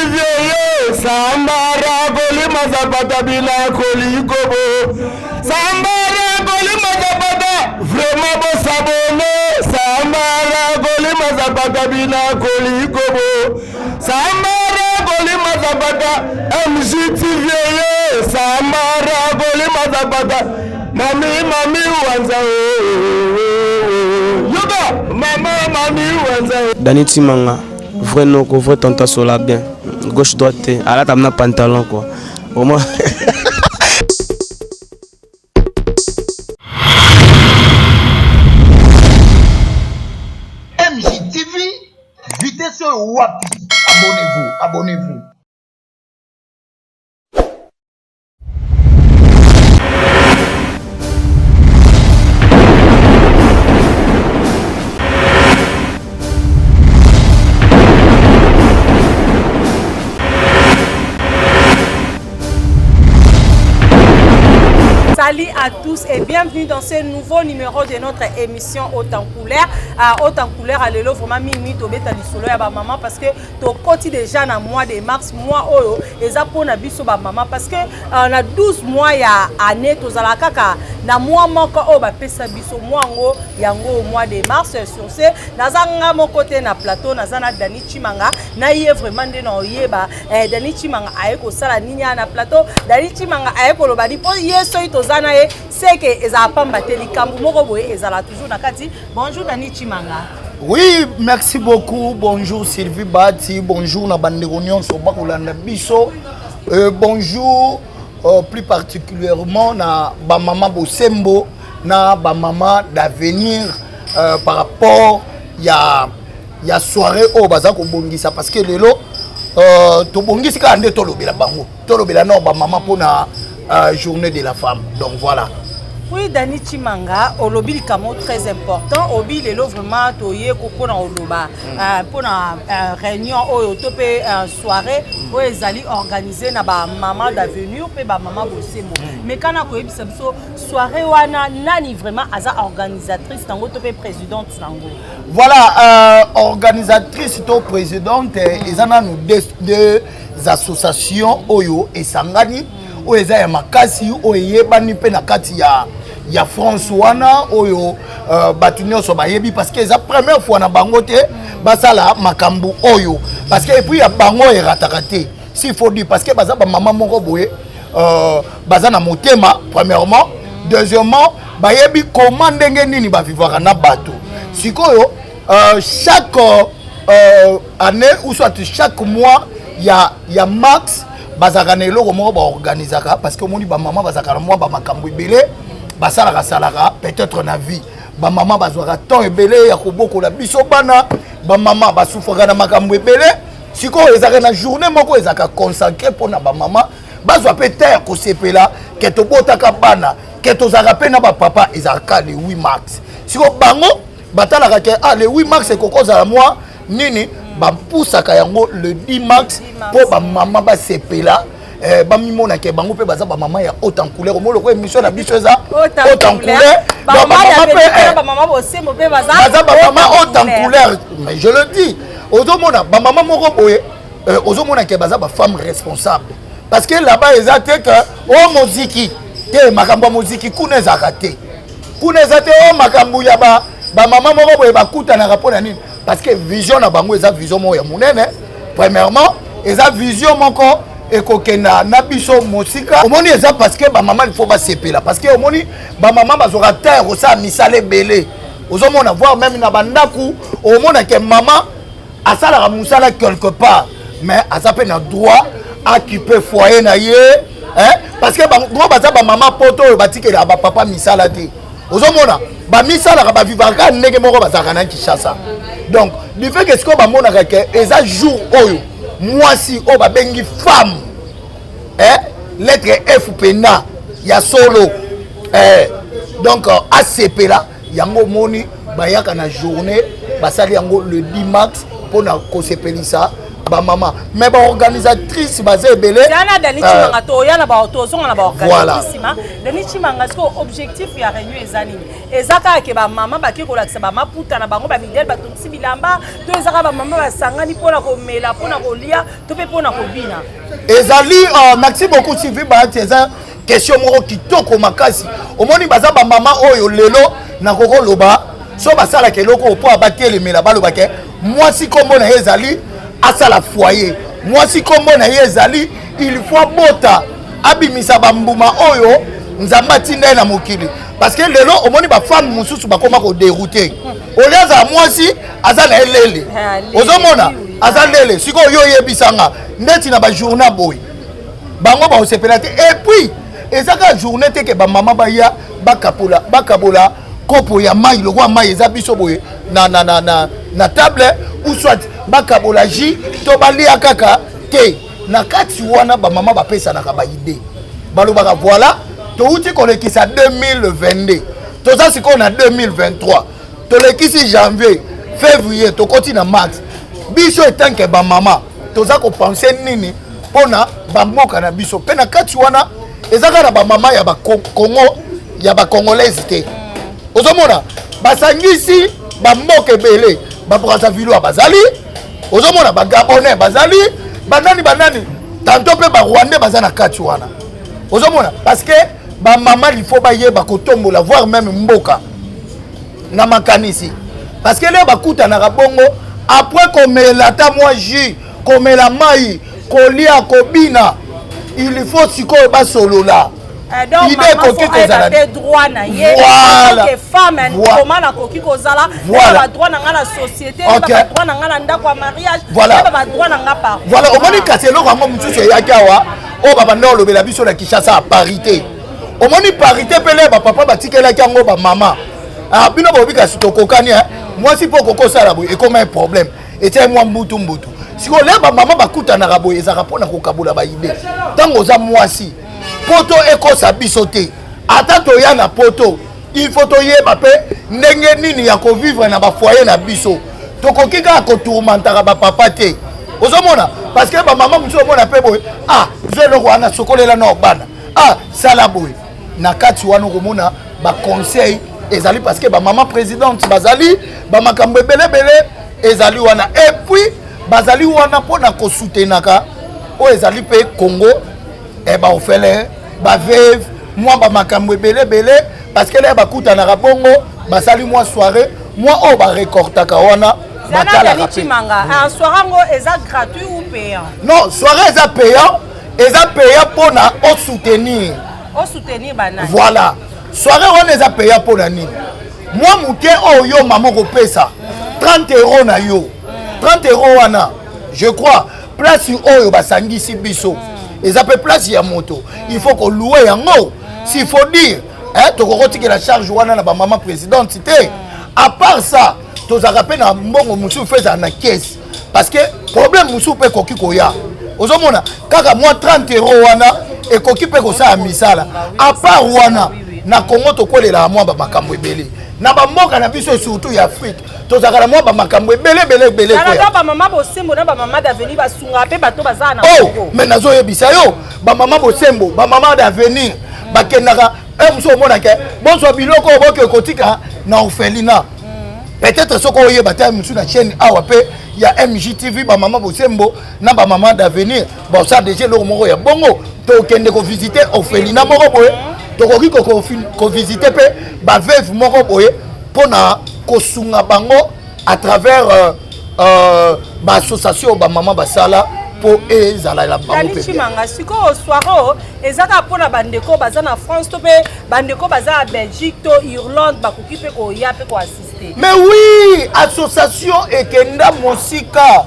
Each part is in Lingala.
vieillot, Sambara Golima Zapata Bila Kolikobo, Sambara Golima Zapata, vraiment beau sabonné, Sambara Golima Zapata Bila Kolikobo, Sambara Golima Zapata, MJT vieillot, Sambara Golima Zapata, Mami Wanza, Yoga, Mami Wanza. Dani Timanga. Vrai non, vrai tonton Sola bien. Gauche droite, à la table pantalon quoi. Au moins. MJTV, vitesse wapi. Abonnez-vous. Salut à tous et bienvenue dans ce nouveau numéro de notre émission Haute en couleur. Haute en couleur, allez là vraiment mimi tobeta lisolo ya ba maman parce que to koti déjà na mois de mars mois oyo eza pona biso ba maman parce que na 12 mois ya année tozala kaka na mois moko o ba pesa biso mois ngo yango au mois de mars sur ce nazanga mon côté na plateau nazana Dani Chimanga na yé vraiment de no yeba Dani Chimanga ayeko sala nini na plateau Dani Chimanga ayeko lobadi po yeso c'est que ezala pamba telikambu moko boye ezala toujours na kati. Bonjour Dani Chimanga. Oui, merci beaucoup. Bonjour Sylvie Bati, bonjour na bandeko nyonso bakolanda biso. Bonjour plus particulièrement na ba maman Bosembo na ba maman d'avenir par rapport ya soirée au baza ko bongisa parce que lelo to bongisi ka ande to lobela bango. To lobela no ba maman pona journée de la femme. Donc voilà. Oui, Dani Chimanga, olobi kamo très important. Obi lelo vraiment toye koko na oloba pour na réunion oyo topé soirée o ezali organisé na ba maman d'avenir pe ba maman Bosembo. Mais kana ko yebisa biso soirée wana nani vraiment aza organisatrice tango topé présidente nango. Voilà, organisatrice to présidente ezana nous deux associations oyo esangani oyo ya makasi oyo yebani pe na kati ya France wana oyo batu nyonso bayebi parce que la première fois na bango te basala makambu oyo parce que et puis ya bango erataka te s'il faut dire parce que baza ba maman moko boye baza na motema premièrement deuxièmement bayebi comment ndenge nini ba vivre na bato sikoyo chaque année ou soit chaque mois ya max bazakana eloko moko ba organisaka parce que moni ba maman bazakana moi ba makambo ebele basalaka salaka peut-être na vie ba maman bazwaka temps ebele ya kobokola biso bana ba maman basufaka na makambo ebele siko ezaka na journée moko ezaka consacré pona ba maman bazwa peut-être ko sepela ke to botaka bana ke to zaka pe na ba papa ezaka le 8 mars siko bango batalaka ke le 8 mars ekokoza la moi nini ba pusaka yango le 10 mars po ba maman ba sepela ba mimona ke bango pe baza ba maman ya haute en couleur mo loko émission na biso eza haute en couleur ba maman Bosembo pe baza ba maman haute en couleur mais je le dis ozomona ba maman moko boye ozomona ke baza ba femme responsable parce que là-bas eza te que o muziki te makambo muziki kuna ezaka te o makambo ya ba maman moko boye bakuta na rapport na nini parce que vision na bango eza vision mo ya munene premièrement eza vision moko ekokena na biso mosika omoni eza parce que ba maman il faut ba sepela parce que omoni ba maman bazora terre osa misale belé ozomona voir même na bandaku omona que maman asala ka musala quelque part mais azape na droit occuper foyer na ye parce que ba baza ba maman poto batikela ba papa misala te ozomona ba misala ka ba vivaka ndenge moko bazaka na Kinshasa. Donc du fait que ce qu'on va montrer que eza jour oyo moi si o ba bengi femme lettre F pena ya solo donc ACP là yango moni bayaka na journée basali yango le 10 mars pour na ko sepelisa ba maman mais ba organisatrice bazé belé yana Dani Chimanga to yana ba to songa na ba organisatrice voilà. Dani Chimanga sko objectif ya réunion ezanini ezaka ke ba maman ba ki ko lakisa ba maputa na bango ba bidel ba tonsi bilamba to ezaka ba maman ba sangani pona ko mela pona ko lia to pe pona ko bina ezali merci beaucoup Sylvie ba eza question moko kitoko makasi omoni baza ba maman oyo lelo na koko loba so basala ke loko po abatele mela baloba ke moi si kombo na ezali asala foyer moi si kombo na ezali il faut bota abimisa bambuma oyo nzamba tinda na mokili parce que lelo omoni ba femme mususu bakoma ko dérouter olaza moi si azala elele ozomona azalele siko yo yebisanga ndeti na ba journée boy bango ba osepela te et puis ezaka journée te ke ba mama ba ya bakabola kopo ya mai le roi mai eza biso boye na table ou soit bakabola ji to balia kaka te na kati wana ba mama ba pesa na ba idée balobaka voilà to uti kolekisa 2022 to za siko na 2023 to lekisi janvier février to koti na mars biso etanke ba mama to za ko penser nini pona ba mboka na biso pe na kati wana ezaka na ba mama ya ba Congo ya ba congolaise te ozomona basangisi ba mboka ebele ba Brazzaville bazali ozomona ba Gabonais bazali banani tanto pe ba Rwandais bazana kati wana ozomona parce que ba mama il faut ba yeba kotombola voir même mboka na makanisi parce que le bakuta na bongo après komela ta moi jus komela mai kolia kobina il faut siko ba solo là donc maman faut adapter droit na ye que femme comment na koki kozala ba droit na la société ba droit na ngala ndako mariage ba droit na ngapa voilà au moni kaselo ko ngom mutsu ya kawa o baba ndolo bela biso na Kinshasa à parité au moni parité pele ba papa batikela kango ba maman ah bino ba obika sitokokani moi si pour koko sala boy et comme un problème et tiens moi mbutu si ko le ba maman bakuta na rabo ezaka pona ko kabula ba idée tango za moi si poto eko sa bisote ata to ya na poto il faut to yeba pe ndenge nini ya ko vivre na ba foyer na biso to ko kika ko tourmentaka ba papa te ozomona parce que ba maman muso mona pe boy ah zelo ko ana sokolela na bana ah sala boy na kati wana ko mona ba conseil ezali parce que ba maman présidente bazali ba makambo belebele ezali wana et puis bazali wana pona ko soutenaka o ezali pe Congo et ba ofele ba veuve moi ba makambo belebele parce que là ba kuta na bongo basali moi soirée moi o ba recordaka wana batala rapide manga un soirée ngo eza gratuit ou payant non soirée eza payant pona o soutenir banana voilà soirée on eza payant pona nini moi muke o yo maman ko pesa 30 € na yo 30 € wana je crois place oyo basangisi biso eza pe place ya moto il faut ko louer yango s'il faut dire to ko tiki la charge wana na ba maman présidente té à part ça to za rappel na mbongo musu feza na caisse parce que problème musu pe koki koya ozomona kaka moi 30 € wana et koki pe ko sa misala à part wana na Congo to kolela moi ba makambo ebele na ba mboka na biso surtout ya Afrique to za kala moi ba makambo ebele ko ba maman bosembo na ba maman d'avenir ba sunga pe bato bazana oh mais nazo yebisa yo ba maman bosembo ba maman d'avenir ba kenaka muso mona ke bonso biloko boke kotika na orphelinat peut-être soko oyeba ta musu na chaîne awa pe ya MJTV ba maman bosembo na ba maman d'avenir ba ça déjà lo moko ya bongo to kende ko visiter orphelinat moko boye to ko visiter pe ba veuve moko boye pona ko sunga bango à travers ba association ba maman basala pour ezala la bango pe Chimanga siko soiro ezaka pona bandeko baza na France to pe bandeko baza na Belgique to Irlande bakoki pe ko ya pe ko assister mais oui association ekenda mosika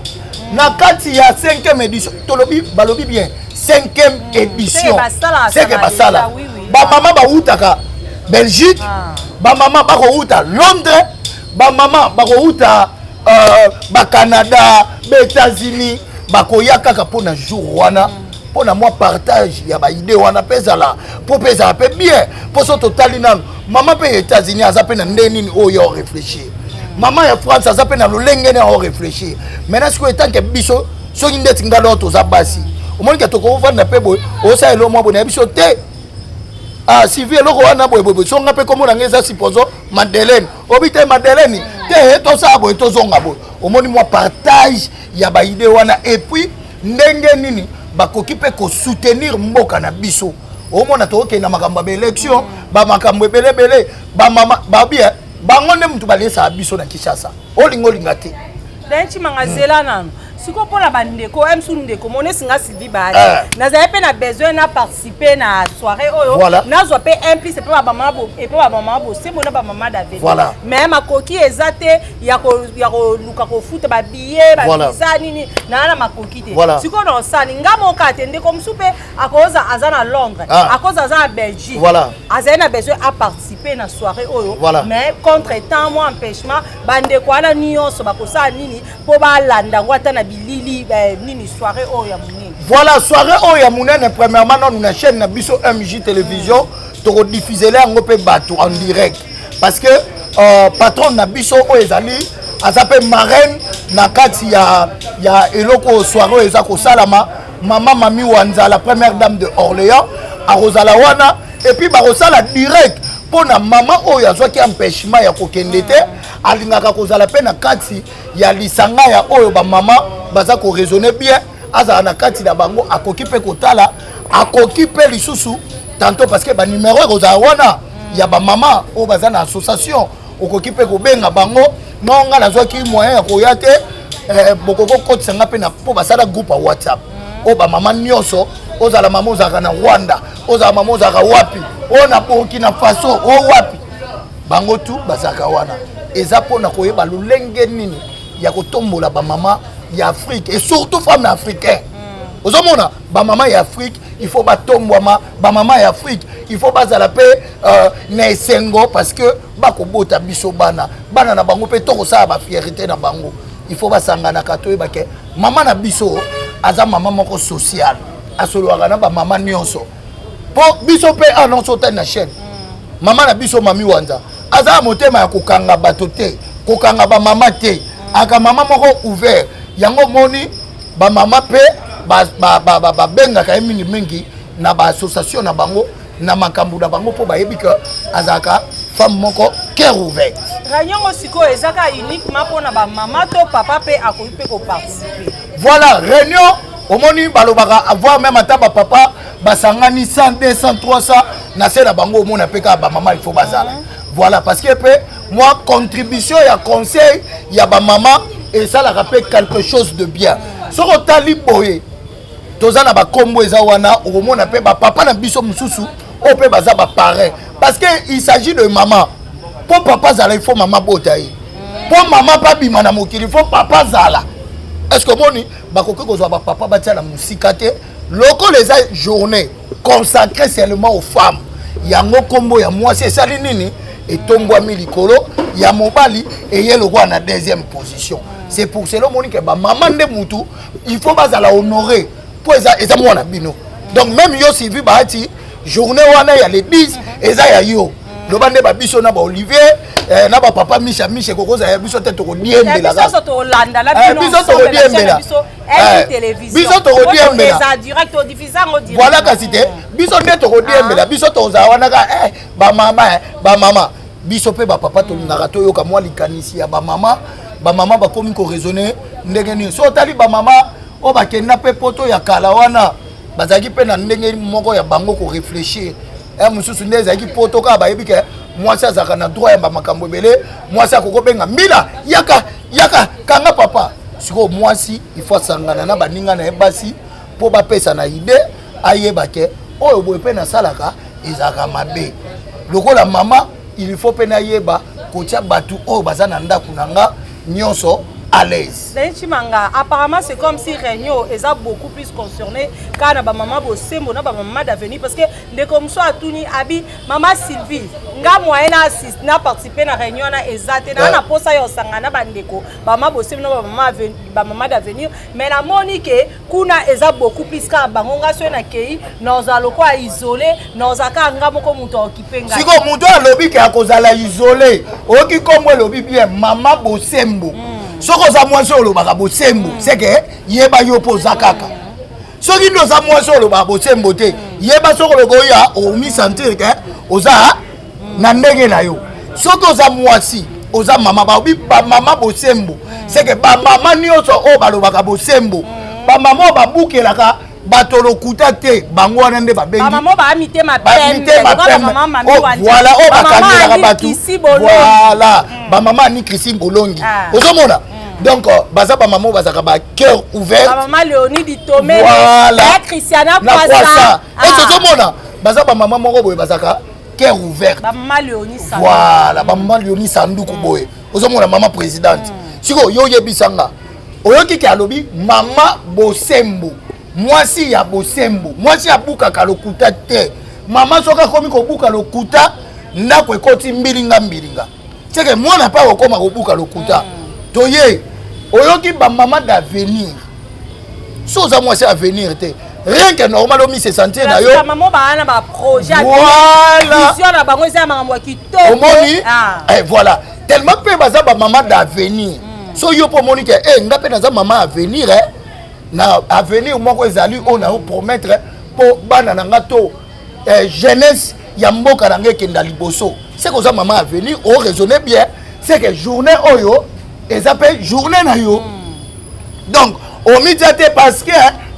na kati ya 5e édition tolobi balobi bien 5e édition c'est que basala ba mama ba utaka Belgique ba mama ba ko uta Londres ba mama ba ko uta ba Canada ba États-Unis bakoya kaka pona jour wana pona moi partage ya ba idée wana pesa la po pesa pe bien po so total nanu maman pe États-Unis azape na ndeni oyo réfléchir maman ya France azape na lolenge na réfléchir maintenant ce que tant que biso soki ndeti ngalo toza basi omoni ke tokovanda pe boye osalela mwa boye na biso te Sylvie eloko wana boye songa pe komona ngeza supposo Madeleine obite Madeleine te tosa boye tozonga boye omoni mwa partage ya ba idée wana et puis ndenge nini bakoki pe ko soutenir mboka na biso omona toke na makambo ba élection ba makambo belebele ba mama ba bien bango nde mutu balesa biso na Kinshasa olinga te denchi mangazela nano siko pona bandeko emsu ndeko mone singa Sylvie bari nazali pe na besoin na participer na soirée oyo nazwa pe implice pe ba mama bo et pe ba mama bo c'est mona ba mama d'avenir mais makoki ezate ya ko luka ko futa ba billet ba visa nini na makoki te siko no sani ngamo kate ndeko msupe akoza azana Londres akoza azana Belgique azali na besoin à participer na soirée oyo mais contre temps moi empêchement bandeko ana nyonso bakosa nini po ba landa ngwata na bilili nini soirée oya munene. Voilà soirée oya munene premièrement nous na chaîne na biso MJ télévision to diffuser là ngopé bato en direct parce que patron na biso oyezali azape marraine na kati ya eloko soirée eza ko salama maman Mami Wanza la première dame de Orléans a Rosala wana et puis ba Rosala direct pour na maman oyo azwaki empêchement ya kokende te alingaka kozala pe na kati ya lisanga ya oyo ba mama baza ko raisonner bien azala na kati na bango akoki pe kotala akoki pe lisusu tantôt parce que ba numéro kozala wana ya ba mama oyo baza na association okoki pe ko benga bango nonga nazwaki moyen ya koya te bokoko kotisanga pe na po basala groupe ya WhatsApp o ba mama nyonso ozala mama ozaka na Rwanda ozala mama ozaka wapi o na Burkina Faso o wapi bango tu bazaka wana eza pona koyeba lolenge nini ya kotombola ba mama ya Afrique et surtout femmes africaines ozomona ba mama ya Afrique il faut batombwama ba mama ya Afrique il faut bazala pe na esengo parce que bakobota biso bana na bango pe to kosala ba fierté na bango il faut basangana kato ebake mama na biso aza mama moko social asolwaka na ba mama nyonso po biso pe annonce ta na chaîne mama na biso Mami Wanza aza motema ya kokanga bato te kokanga ba mama te aka mama moko ouvert yango moni ba mama pe ba benga ka mingi na ba association na bango na makambu na bango po ba yebika azaka femme moko cœur ouvert Ranyongo siko ezaka uniquement pona ba mama to papa pe akoyi pe ko participer voilà réunion omoni balobaka avoir même ata ba papa basangani 100 200 300 na sela bango omona pe ka ba mama il faut bazala voilà parce que pe moi contribution ya conseil ya ba mama et ça la rappelle quelque chose de bien soko tali boye toza na ba kombo eza wana omona pe ba papa na biso mususu o pe baza ba parrain parce que il s'agit de maman pour papa zala il faut maman botaye pour maman pas bima na mokili il faut papa zala est-ce que moni bakoki kozwa ba papa batia na musika te loko les journée consacrée seulement aux femmes yango kombo ya mwasi esali nini etombwami likolo ya mobali eye lokwa na deuxième position c'est pour cela moni ke ba maman nde mutu il faut bazala honorer pour eza mwana bino donc même yo Sylvie baati journée wana ya les 10 eza ya yo loba nde ba biso na ba Olivier na ba papa Misha kokoza ya biso te to kodiembela biso to landa la bino biso to kodiembela biso to kodiembela ça direct au diffusant au direct voilà kasi te biso nde to kodiembela biso to za wana ka ba mama biso pe ba papa to ngaka to yoka mwa likanisi ya ba mama bakomi ko raisonner ndenge ni so tali ba mama o ba kenda pe poto ya kala wana bazaki pe na ndenge moko ya bango ko réfléchir mususu nde ezaki poto ka bayebi ke mwasi azaka na droit ya makambo ebele mwasi akoko benga mbila yaka kanga papa siko mwasi il faut sangana na baninga na ebasi po bapesa na idée ayeba ke oyo boye pe na salaka ezaka mabe lokola mama il faut pe na yeba kotia batu oyo baza na ndaku nanga nyonso à l'aise. Apparemment, c'est comme si Réunion est beaucoup plus concerné car na ba maman bosembo na ba maman d'avenir parce que de comme ça à Tuni abi maman Sylvie nga moyen assist na participer na Réunion na ezate na posa yo sangana bandeko ba maman bosembo na ba maman d'avenir mais la Monique kuna eza beaucoup plus car bangonga so na kei nos aloko a isolé nos aka nga moko muto occupé nga siko muto alobi ke akozala isolé oki komwe lobi bien maman bosembo Soko za mwasi olobaka bosembo, c'est que yeba yo poza kaka. Soki ndo za mwasi olobaka bosembo te, yeba soko lokoya o mi sentir que oza na ndenge na yo. Soko za mwasi, oza mama ba obi ba mama bosembo, c'est que ba mama nyonso o balobaka bosembo. Ba mama ba bukelaka bato lokuta te bango wana nde babengi maman ba mité ma pembe maman mami wanja voilà o bakandelaka bato voilà ba maman ni Christine Bolongi ozomona donc baza ba maman bazaka ba cœur ouvert ba maman Léonie Ditomé voilà Christiana Kwasa ozomona baza ba maman moko boye bazaka cœur ouvert ba maman Léonie Sanduku voilà ba maman Léonie Sanduku boye ozomona maman présidente siko yo yebisanga oyoki ki alobi mama bosembo mwasi ya bosembo mwasi ya buka kalokuta te mama soka komi ko buka lokuta ndako ekoti mbilinga seke mwana pa okoma ko buka lokuta toye oyoki ba mama d'avenir so za mwasi avenir te rien que normal omi se sentir na yo maman ba na ba projet voilà vision na bango za makambo ki to omoni voilà tellement pe baza ba mama d'avenir so yo po moni ke ngape na za mama avenir na avenir moko ezali on a promettre pour bana na ngato jeunesse ya mboka na ngeke kenda liboso c'est que ça maman avenir o raisonner bien c'est que journée oyo ezapé journée na yo donc au midate parce que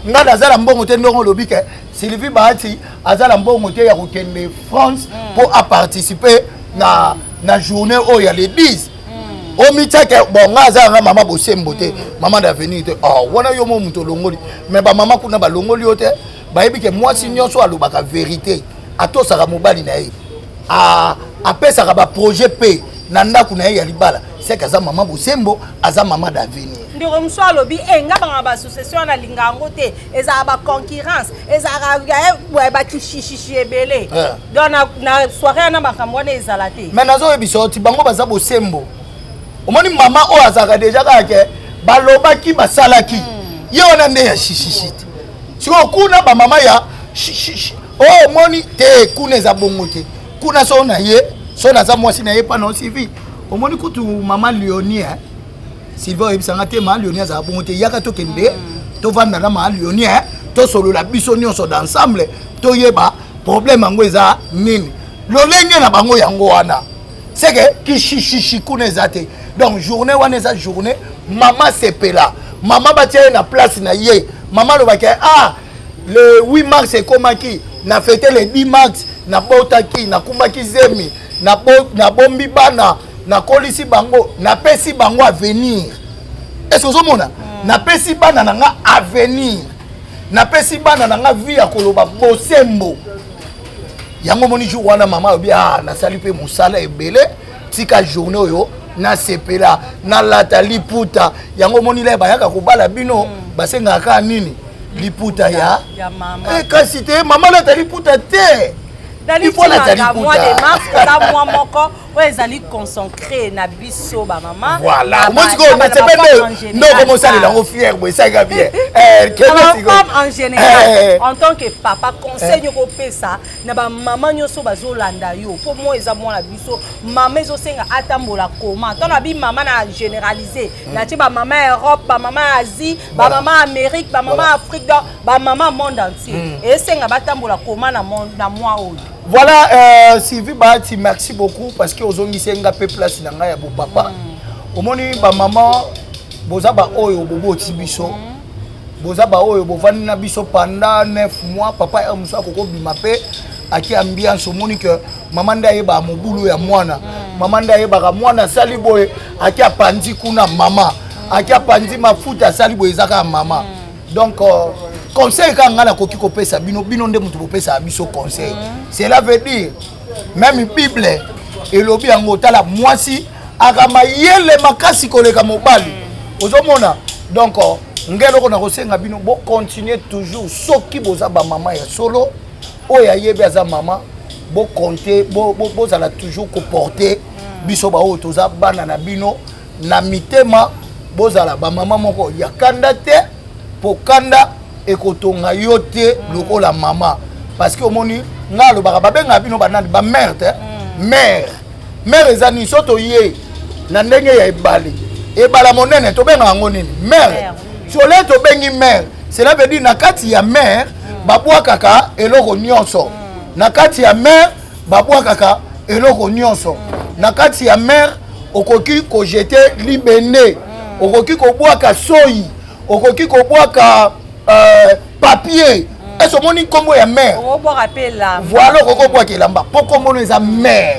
nga dazala mbongo te ndongo lobi ke Sylvie Bahati azala mbongo te ya kokende France pour participer na journée oyo ya les 10 o mitake bon ngaza nga mama bosembo te mama d'avenir te wana yo mo muto longoli mais ba mama kuna ba longoli yote ba yebi ke mwasi nyonso alobaka vérité atosaka mobali na ye apesaka ba projet pe na ndako na ye ya libala c'est que za mama bosembo aza mama d'avenir ndiro mso alobi nga banga ba association na lingango te eza ba concurrence eza ba kishishi ebele donc na soirée na makambo na ezala te mais nazo yebiso ti bango baza bosembo omoni mama o azaka deja kake balobaki basalaki ye wana nde ya shishishite siko kuna ba mama ya o moni te kuna eza bongo te kuna so na ye so na za mwasi na ye pa na Sylvie omoni kutu mama Léonie Sylvie oyebisanga te mama Léonie azaka bongo te yaka tokende tovanda na mama Léonie to solola biso nyonso d'ensemble toyeba problème yango eza nini lolenge na bango yango wana c'est que kishishi kuna eza te donc journée wana eza journée maman sepela maman batia na place na ye maman lobaki le 8 mars ekomaki na fêter le 10 mars na botaki na kumbaki zemi na bombi bana na kolisi bango na pesi bango avenir est-ce que ozomona na pesi bana na nga avenir na pesi bana na nga vie ya koloba bosembo yango moni jour wana mama obi na sali pe musala ebele tika journée oyo na sepela na lata liputa yango moni le bayaka kobala bino basengaka nini liputa ya mama kasi te mama lata liputa te il faut la mois de mars la mois moko ezali consacré na biso ba maman voilà moi digo na sepende ndo comme ça les langues fier boy ça ga bien en général en tant que papa conseil ko pesa na ba maman nyoso bazolanda yo pour moi eza moi la biso maman ezo senga atambola comment tant na bi maman na généraliser na ti ba maman Europe ba maman Asie ba maman Amérique ba maman Afrique ba maman monde entier et senga batambola comment na moi oyo. Voilà, Sylvie Bahati, merci beaucoup parce que aujourd'hui c'est un peu place dans la papa. Au moni ba maman, boza ba oyo bobo tibiso, boza ba oyo bovani na biso pendant 9 mois. Papa est muso akoko bimape, aki ambiance au moni que maman nda yeba mobulu ya mwana, maman nda yeba mwana sali boy, aki apandi kuna mama, aki apandi mafuta sali boy zaka mama. Donc conseil quand ngana koki ko pesa bino nde mutu pesa biso conseil. Cela veut dire même Bible elobi yango tala mwasi akama yele makasi koleka mobali. Ozomona donc ngelo ko na kosenga bino bo continuer toujours soki boza ba mama ya solo oya yebe za mama bo compter bo za la toujours ko porter biso ba o toza bana na bino na mitema bozala ba mama moko ya kanda te pokandda ekotonga yo te lokola mama parce que omoni ngalo babenga bino banani ba mère te mère ezani soto ye na ndenge ya ebale et bala monene to benga ngo nini mère sole to bengi mère cela veut dire nakati ya mère babwa kaka eloko nyonso nakati ya mère babwa kaka eloko nyonso nakati ya mère okoki ko jeter libende okoki ko bwaka soyi okoki ko bwaka papier est-ce moni kombo ya mère voilà okoko bwaka elamba poko mono eza mère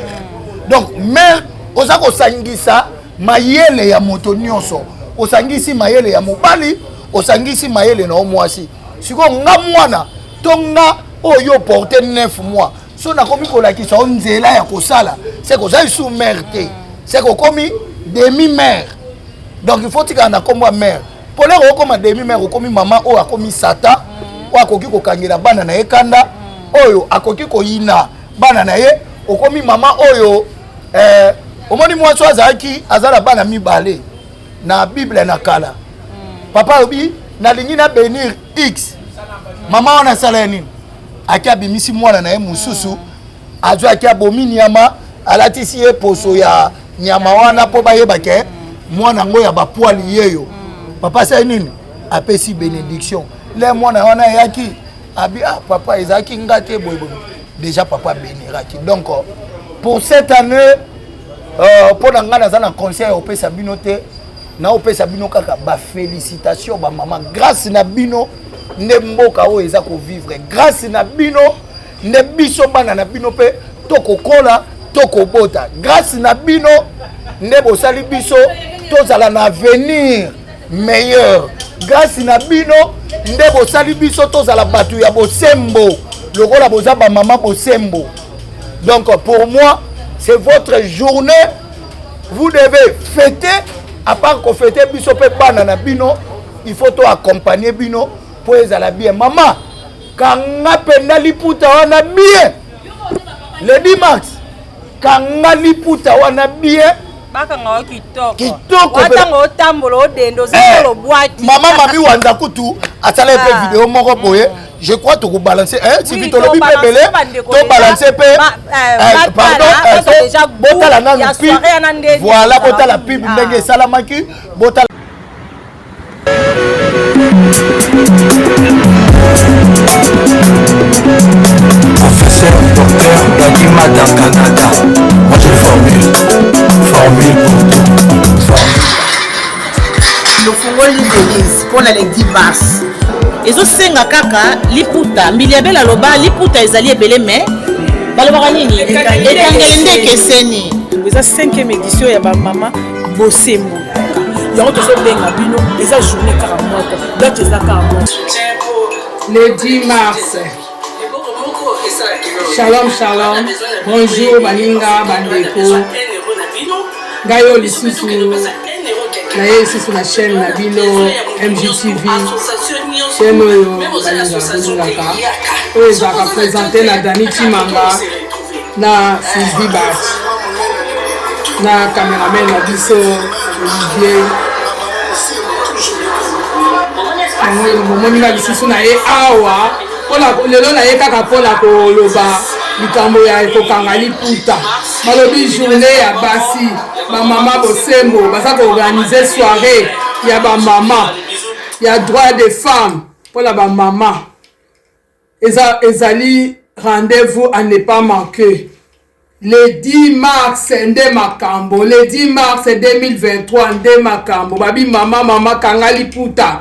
donc mère oza ko sangisa mayele ya moto nyonso osangisi mayele ya mobali osangisi mayele na omwasi siko nga mwana to nga oyo porter 9 mois so na komi kolakisa onzela ya kosala c'est que ça sous mère te c'est que komi demi mère donc il faut tika na kombo mère pour les okoma demi mère okomi maman o akomi sata o akoki kokangela bana na ye kanda oyo akoki koyina bana na ye okomi maman oyo omoni mwasi azalaki azala bana mibale na bible na kala papa obi nalingi na bénir x mama wana asala nini aki abimisi mwana na ye mosusu azwa aki abomi nyama alatisi ye poso ya nyama wana mpo bayebake mwana ngo ya bapwali yeyo papa asala nini apesi bénédiction le mwana wana eyaki abi papa ezalaki nga te boyeboye déjà papa abéniraki donc pour cette année pour na nga naza na conseil opesa bino te na opesa bino kaka ba félicitations ba maman grâce na bino nde mboka oyo eza ko vivre grâce na bino nde biso bana na bino pe tokokola tokobota grâce na bino nde bosali biso tozala na avenir meilleur grâce na bino nde bosali biso tozala bato ya bosembo lokola boza ba maman bosembo donc pour moi c'est votre journée vous devez fêter à part qu'on fête biso pe bana na bino il faut to accompagner bino pour ezala bien maman kanga penda liputa wana bien le dimanche kanga liputa wana bien bakanga kitoko kitoko watanga otambola odendo zolo boîte maman mami wanza kutu atala pe vidéo moko boye je crois to ko balancer si vite lo bi pebele to balancer pe pardon botala na pub voilà botala pub ndenge salamaki botala Professeur docteur Gagima dans Canada. Moi j'ai formule pour tout. Le fongoli Denise pour les 10 mars. Ezosenga kaka liputa mbiliabela loba liputa ezali ebele mais balobaka nini ekangeli ndeke seni eza 5e édition ya ba mama bosembo yango tozobenga bino eza journée kaka moko donc eza kaka moko le 10 mars. Shalom shalom, bonjour baninga bandeko ngayo lisusu na ye lisusu na chaîne na bino MGTV chaîne oyo balingaka oyo ezalaka présenté na Dani Chimanga na Sylvie Bat na cameraman na biso Olivier momoninga lisusu na ye awa lelo na ye kaka mpona koloba likambo ya kokanga liputa balobi journée ya basi bamama bosembo baza koorganize soirée ya bamama ya droit des femmes mpona bamama ezali rendez-vous à ne pas manquer le 10 mars nde makambo le 10 mars 2023 nde makambo babi mama kanga liputa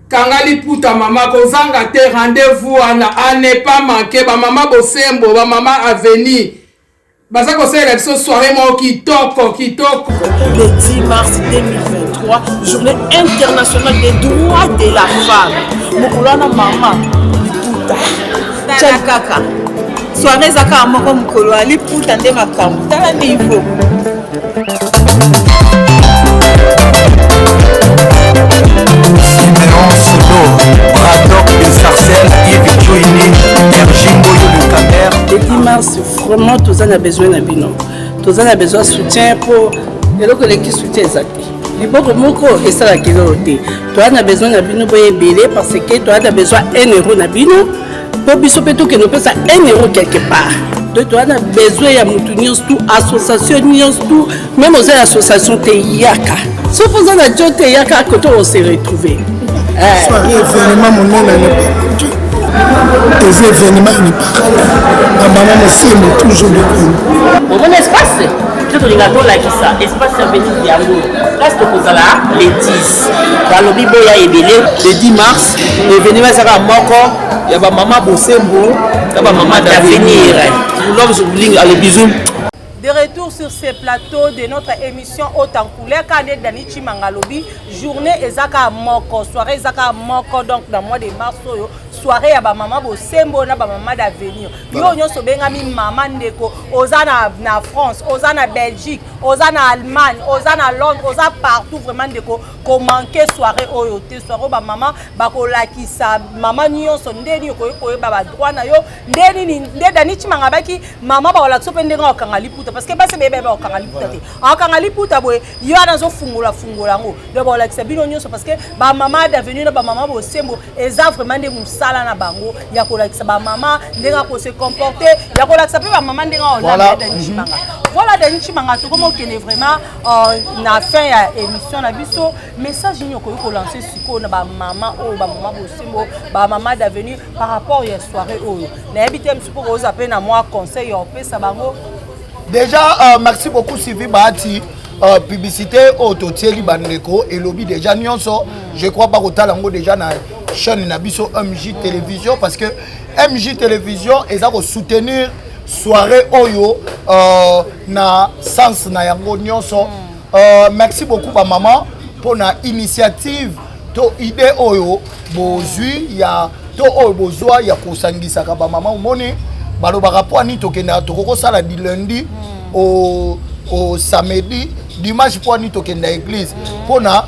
Kangali puta mama kozanga te rendez-vous à ne pas manquer ba mama bosembo ba mama avenir baza ko sala biso soirée mo kitoko le 10 mars 2023 journée internationale des droits de la femme mokulana mama liputa tala kaka soirée zaka moko mukolo ali puta nde makambo tala niveau Siméon Solo, Braddock de Sarcelles, Yves Chouini, Erjingo le Camer. Le 10 mars, vraiment, tous en a besoin de bino. Tous en a besoin de soutien pour les locaux qui soutiennent ça. Les beaucoup moko et ça la kiloté. Toi, on a besoin de bino pour ébeler parce que toi, on a besoin 1 euro de bino. Pour biso peto que nous peut ça 1 euro quelque part. donc tu as besoin ya mutu nyonso tout association nyonso tout même aux associations te yaka sauf aux na te yaka que on se retrouver soirée événement monene ne les événements ne pas maman mosembo toujours de Au bon espace, tout le gâteau là qui ça, espace à venir Diango. Reste pour ça là, les 10. Dans le Bibo ya ebélé, le 10 mars, l'événement sera moko, il y a maman Bosembo, il y a maman d'avenir. L'homme je vous dis les bisous. De retour sur ces plateaux de notre émission Haute en couleur, quand on est dans Chimangalobi, journée Ezaka Moko, soirée Ezaka Moko, donc dans le mois de mars, soirée à maman Bosembo, na maman d'avenir. Yo nyo so bengami maman ndeko, ozana na France, ozana Belgique, ozana Allemagne, ozana Londres, ozana partout vraiment ndeko, ko manquer soirée oyote, soirée ba maman ba ko lakisa maman nyo so ndeni ko ba droit na yo, ndeni ndani Chimangabaki, maman ba la sope ndenga okangali puta parce que basi bébé ba okangali puta te. Okangali puta boy, yo ana zo fungola ngo. De ba la kisa bino nyo so parce que ba maman d'avenir na ba maman Bosembo, eza vraiment de musala na bango ya kolakisa ba maman ndenga ko se comporter ya kolakisa pe ba maman ndenga ona da Nchimanga. Voilà da Nchimanga to comme okene vraiment na fin ya émission na biso message nyoko ko lancer siko na ba maman o ba maman Bosembo ba maman d'avenir par rapport ya soirée oyo. Na habité msupo ko zape na moi conseil yo pesa bango. Déjà merci beaucoup Sylvie Bahati. Publicité autotieli bandeko et lobby déjà nyonso je crois pas que déjà na chaîne nabiso MJ télévision parce que MJ télévision eza ko soutenir soirée oyo na sens na yango nyonso merci beaucoup ba maman pour na initiative to idée oyo bozui ya to oyo bozwa ya kosangisa ka ba maman moni balobaka po ani tokenda tokoko sala di lundi au samedi dimanche pour ni tokenda église pour na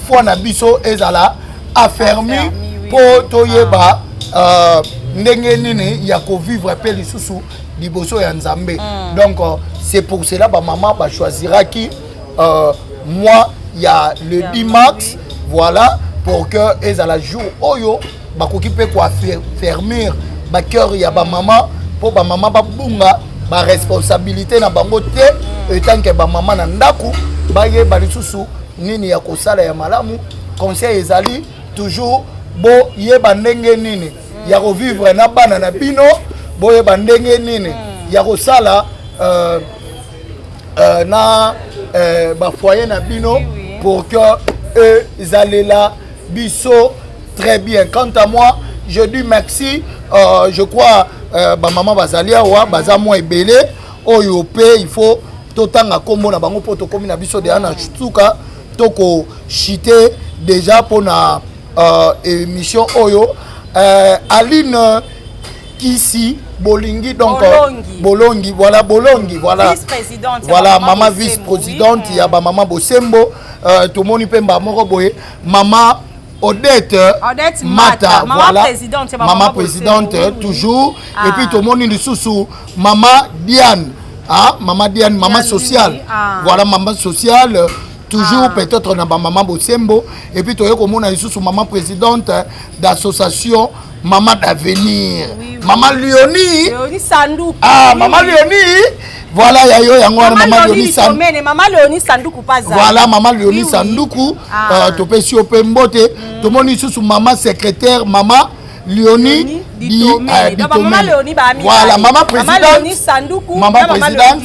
foi na biso ezala affermi pour toyeba ndenge nini ya ko vivre pe lisusu liboso ya Nzambe donc c'est pour cela ba maman ba choisira qui moi il y a le 10 mars voilà pour que ezala jour oyo ba koki pe quoi fermer ba cœur ya ba maman pour ba maman ba bunga ba responsabilité na bango te etant que ba maman na ndaku ba ye ba lisusu nini ya kosala ya malamu conseil ezali toujours bo ye ba ndenge nini ya revivre na bana na bino bo ye ba ndenge nini ya kosala na ba foyer na bino pour que eux allaient là biso très bien. Quant à moi je dis merci je crois ba maman bazalia wa baza mo ebele oyo pe il faut totanga kombo na bango poto komi na biso de ana chutuka toko chité déjà pour na émission oyo Aline Kisi Bolingi donc Bolongi voilà Bolongi voilà vice-présidente voilà maman vice-présidente il y a ba maman Bosembo tout le monde pemba moko boye maman Odette Mata voilà maman présidente toujours et puis tout le monde ni sous maman Diane maman Diane maman sociale voilà maman sociale toujours peut-être na maman Bosembo et puis toye ko mona sous maman présidente d'association maman d'avenir maman Léonie Sandou maman Léonie voilà ya yo yango maman Léonie Sandou maman Léonie Sandoukou paza voilà maman Léonie Sandoukou to pesi opembote to moni sous maman secrétaire maman Léonie maman Léonie voilà maman présidente maman Léonie Sandoukou maman présidente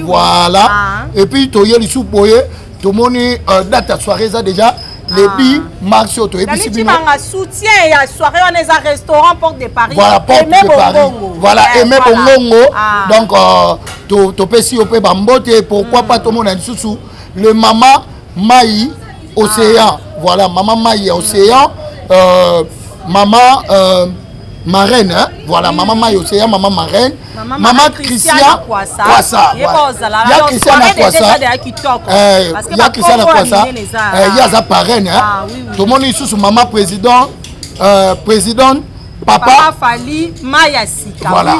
voilà et puis to yeli sous boye to moni date à soirée ça déjà les 10 mars to ebisi bino soutien ya soirée on est à restaurant Porte de Paris voilà Porte de Paris voilà Aimé Bongongo donc to pesi opé bambote pourquoi pas tout le monde sous le maman Maï Océan voilà maman Maï Océan maman marraine voilà maman Maï Océan maman marraine maman Christian Kwasa il y a Christian Kwasa il y a Christian Kwasa il y a sa parraine tout le monde sous maman président papa Fali Mayasika voilà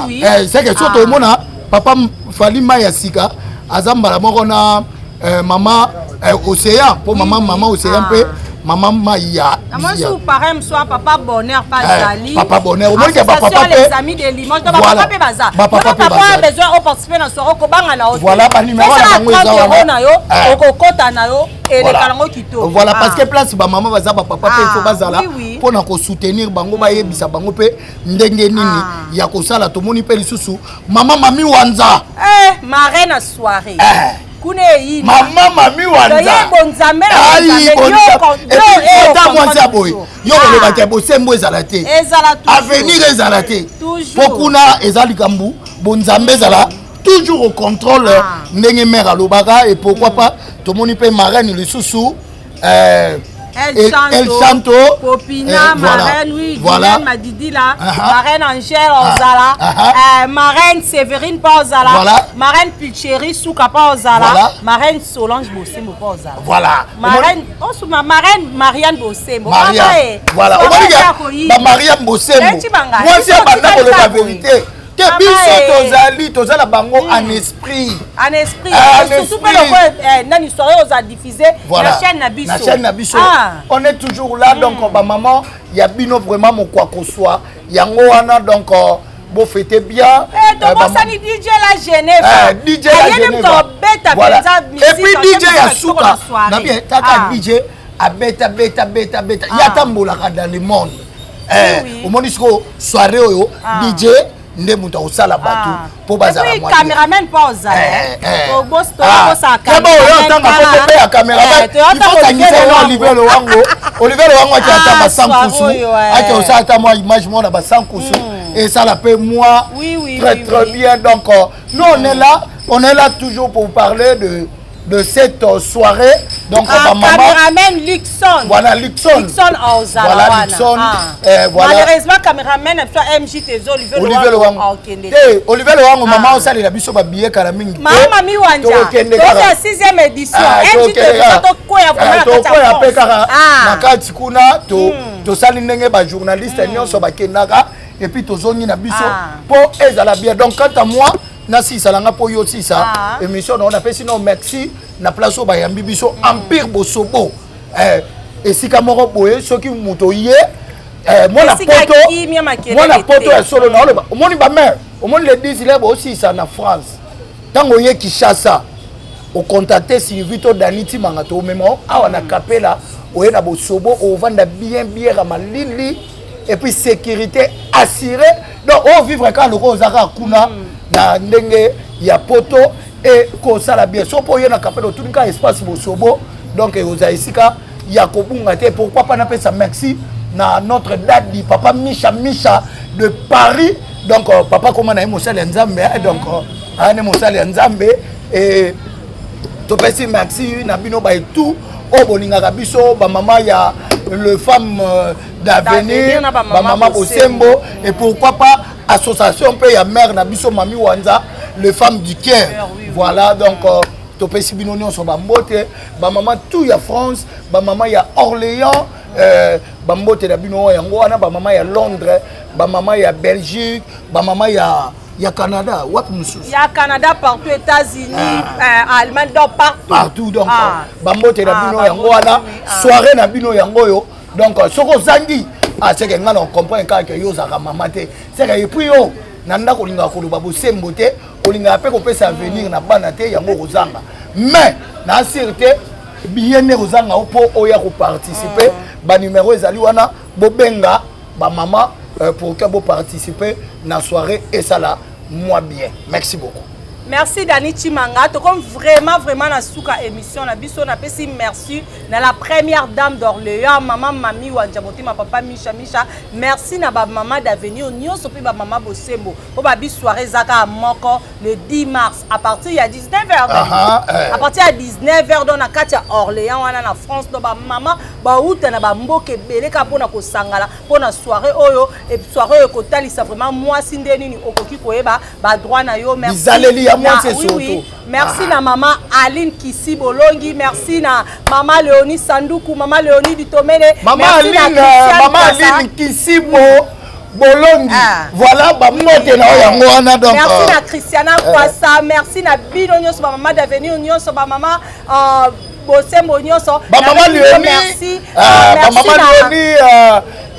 c'est que tout le monde papa Fali Mayasika azamba la moko na maman Océan pour maman Océan pe maman Maya. Maman sous parrain soit papa bonheur pas Zali. Papa bonheur. Au moins que papa les amis de Limoges. Papa pe baza. Papa a besoin au participer dans soirée ko banga na hôtel. Voilà ba numéro na bango eza na yo. Okokota na yo et les kalango kito. Voilà parce que place ba maman baza ba papa pe faut bazala pour na ko soutenir bango ba yebisa bango pe ndenge nini ya ko sala to moni pe lisusu. Maman Mami Wanza. Marraine à soirée. Maman Mami Wanza. Avenir ezalate. Pokuna ezali kambu. Bonzambe ezala toujours au contrôle ndenge mère alobaka et pourquoi pas to moni pe marraine lisusu El Santo, Popina, marraine, oui, Guylaine Madidi là, marraine Angèle Ozala, marraine Séverine Pauzala, marraine Pulchéri Souka Pauzala, marraine Solange Bossemo Pauzala. Voilà. Marraine Marianne Bossemo. Voilà. Marianne Bossemo. Moi c'est la vérité. Que biso tozala bango en esprit. En esprit. Surtout que nani soirée aux diffusé la chaîne Nabiso. On est toujours là donc maman, il y a bino vraiment mon quoi qu'on soit. Yango wana donc bon fêtez bien. Sani DJ la Genève. DJ la Genève. Voilà. Et puis DJ ya Souka. Na bien tata DJ a beta. Yatambola dans le monde. Au monisco soirée oyo DJ nde muta osala batu po bazala moi cameraman pause to boss to ça cameraman il faut tangisa Olivier Lowango qui ata ba 100% ati osala ta moi image moi na ba 100% et ça la paie moi très bien donc nous on est là toujours pour parler de cette soirée donc cameraman Luxon. Voilà Luxon Ozala. Voilà Luxon. Voilà. Malheureusement cameraman soit MJ Tezo Olivier Lowango. Olivier Lowango maman osali la biso ba billet kala mingi. Maman Mami Wanja. Donc la 6e édition MJ Tezo to koya vraiment na kati kuna to sali ndenge ba journaliste nyonso ba kenaka et puis to zoni na biso po ezala bien donc quant à moi Nasi salanga po yo sisa émission on appelle sinon merci na place au bayambi biso empire bosobo et si kamoro boye soki muto ye moi la poto est solo na o moni ba mère o moni le 10 là aussi ça na France tango ye Kinshasa o contacter Sylvito Daniti mangato memo awa na kapela o ye na bosobo o vanda bien à malili et puis sécurité assurée donc on vivre quand le ozaka kuna na ndenge ya poto et kosala bien so po ye na kapelo tunika espace bosobo donc oza isika ya kobunga te pourquoi pas na pesa merci na notre date di papa Micha de Paris donc papa comment na mosala nzambe donc ane mosala nzambe et to pesi merci na bino ba tout o bolinga biso ba mama ya le femme d'avenir ba mama Bosembo et pourquoi pas association pe ya mère na biso Mami Wanza les femmes du cœur voilà donc to pesi bino nyonso ba mbote ba mama tout ya France ba mama ya Orléans ba mbote na bino yango wana ba mama ya Londres ba mama ya Belgique ba mama ya Canada wapi mususu ya Canada partout États-Unis Allemagne donc partout donc ba mbote na bino yango wana soirée na bino yango yo donc soko zangi c'est que on comprend que yo zaka mama te c'est que et puis yo nanda ko linga ko ba Bosembo te ko linga pe ko pesa venir na bana te yango kozanga mais na sûreté bien ne kozanga po oya ko participer ba numéro ezali wana bobenga ba mama pour que vous participer na soirée et ça là moi bien merci beaucoup. Merci Dani Chimanga. To comme vraiment na souka émission na biso na pesi merci na la première dame d'Orléans maman Mami Wanja ma papa Micha merci na ba maman d'avenir nyonso pe ba maman Bosembo o ba bi soirée zaka moko le 10 mars à partir ya 19h à partir ya 19h dans na kati ya Orléans wana na France do ba maman ba uta na ba mboke beleka pona ko sangala pona soirée oyo et soirée ko talisa vraiment moi sindeni ni okoki koyeba ba droit na yo merci. Oui. Merci na maman Aline Kisi Bolongi, merci na maman Léonie Sanduku, maman Léonie Ditomene, maman Aline Kisi Bolongi. Voilà ba mote na yango wana donc. Merci na Christiana Kwasa, merci na Bino nyonso ba maman d'avenir nyonso ba maman bosembo nyonso maman Léonie merci maman Léonie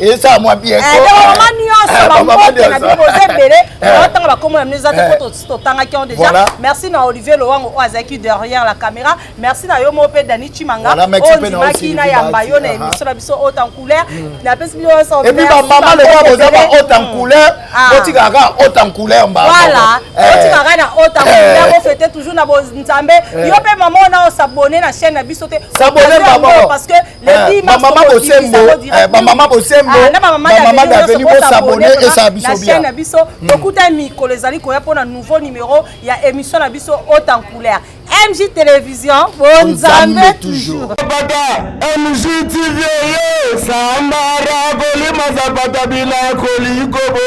et ça moi bien maman nyonso maman na biboze belé otanga bakomo na neza te poto tanga ki on déjà merci na Olivier Lowango Azaki derrière la caméra merci na yo mo pe Dani Chimanga on maki na yamba yo na émission na biso haute en couleur na pesi biso so et puis maman le voit boza ba haute en couleur botika ga haute en couleur mba voilà botika ga na haute en couleur bo fêter toujours na bo nzambe yo pe maman na s'abonner na chaîne na biso te s'abonner maman parce que le 10 mars maman bosembo maman bosembo maman d'avenir bo s'abonner et ça biso bien chaîne na biso tokuta mikolo ezali koya pona nouveau numéro ya émission na biso haute en couleur MJ Télévision bonzambe toujours MJ TV Sambara Golima Zapata Bila Kolikobo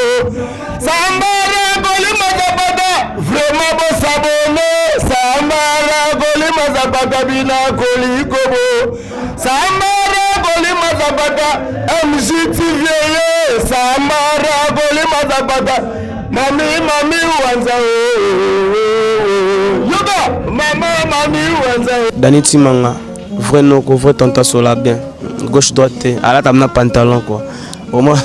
Sambara Golima Zapata vraiment beau s'abonner Sambara Golima Zapata Bila Kolikobo Sambara Golima Zapata MJ TV Sambara Golima Zapata Mami Wanza Dani Chimanga, vrai non, vrai tonton Sola bien. Gauche droite, à la table pantalon quoi. Au moins.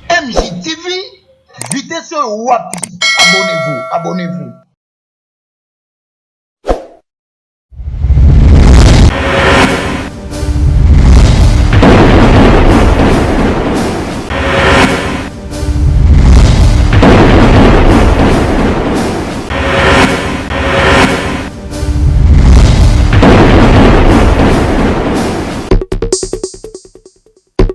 MJTV, vitesse wapi. Abonnez-vous.